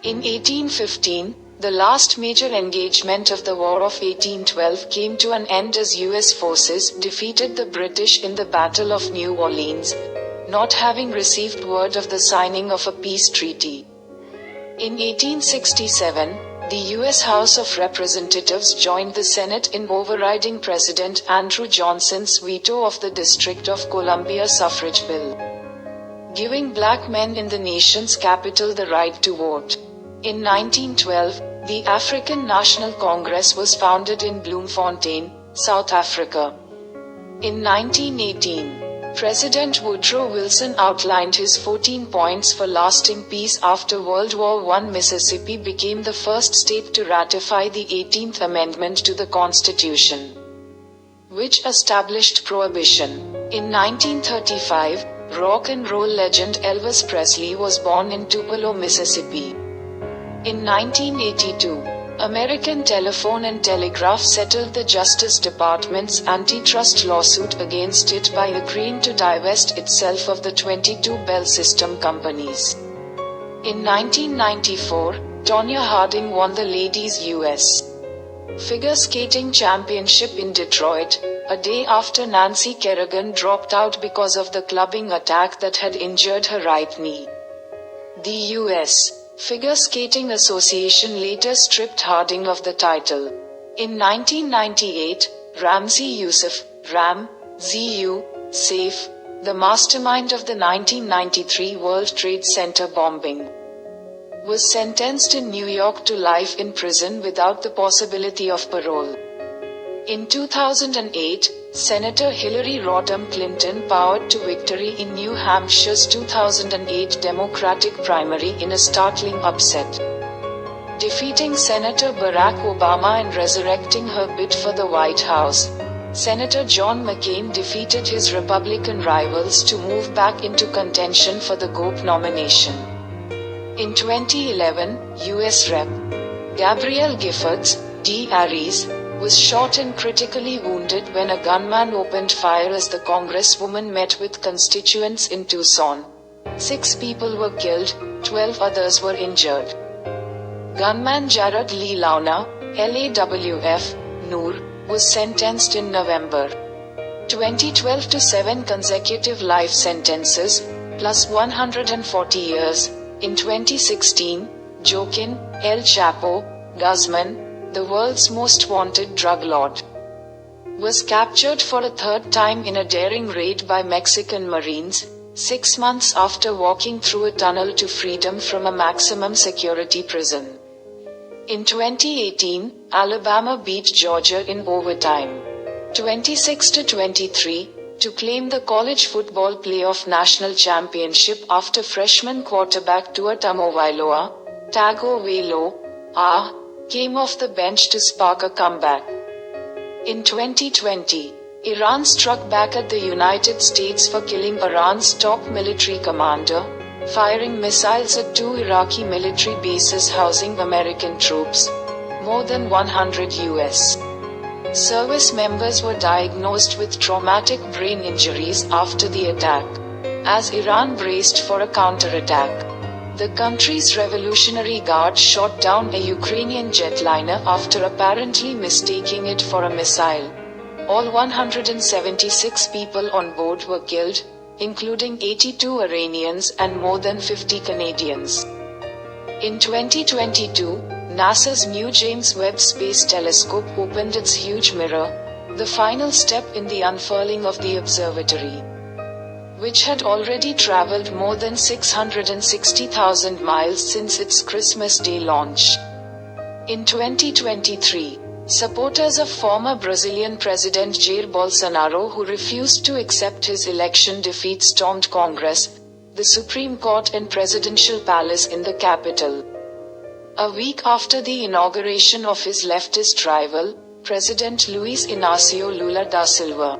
In 1815, the last major engagement of the War of 1812 came to an end as U.S. forces defeated the British in the Battle of New Orleans, not having received word of the signing of a peace treaty. In 1867, the U.S. House of Representatives joined the Senate in overriding President Andrew Johnson's veto of the District of Columbia suffrage bill, giving black men in the nation's capital the right to vote. In 1912, the African National Congress was founded in Bloemfontein, South Africa. In 1918, President Woodrow Wilson outlined his 14 points for lasting peace after World War I. Mississippi became the first state to ratify the 18th Amendment to the Constitution, which established prohibition. In 1935, rock and roll legend Elvis Presley was born in Tupelo, Mississippi. In 1982, American Telephone and Telegraph settled the Justice Department's antitrust lawsuit against it by agreeing to divest itself of the 22 Bell System companies. In 1994, Tonya Harding won the Ladies U.S. Figure Skating Championship in Detroit, a day after Nancy Kerrigan dropped out because of the clubbing attack that had injured her right knee. The U.S. Figure Skating Association later stripped Harding of the title. In 1998, Ramzi Yousef, Ram, ZU, Safe, the mastermind of the 1993 World Trade Center bombing, was sentenced in New York to life in prison without the possibility of parole. In 2008, Senator Hillary Rodham Clinton powered to victory in New Hampshire's 2008 Democratic primary in a startling upset, defeating Senator Barack Obama and resurrecting her bid for the White House. Senator John McCain defeated his Republican rivals to move back into contention for the GOP nomination. In 2011, U.S. Rep. Gabrielle Giffords, D. Aries, was shot and critically wounded when a gunman opened fire as the congresswoman met with constituents in Tucson. 6 people were killed, 12 others were injured. Gunman Jared Lee Launa, LAWF, Noor, was sentenced in November 2012 to 7 consecutive life sentences, plus 140 years. In 2016, Joaquin El Chapo Guzman, the world's most wanted drug lord, was captured for a 3rd time in a daring raid by Mexican Marines, 6 months after walking through a tunnel to freedom from a maximum security prison. In 2018, Alabama beat Georgia in overtime, 26-23, to claim the college football playoff national championship after freshman quarterback Tua Tagovailoa came off the bench to spark a comeback. In 2020, Iran struck back at the United States for killing Iran's top military commander, firing missiles at 2 Iraqi military bases housing American troops. More than 100 U.S. service members were diagnosed with traumatic brain injuries after the attack, as Iran braced for a counterattack. The country's Revolutionary Guard shot down a Ukrainian jetliner after apparently mistaking it for a missile. All 176 people on board were killed, including 82 Iranians and more than 50 Canadians. In 2022, NASA's new James Webb Space Telescope opened its huge mirror, the final step in the unfurling of the observatory, which had already traveled more than 660,000 miles since its Christmas Day launch. In 2023, supporters of former Brazilian President Jair Bolsonaro, who refused to accept his election defeat, stormed Congress, the Supreme Court and Presidential Palace in the capital, a week after the inauguration of his leftist rival, President Luiz Inácio Lula da Silva.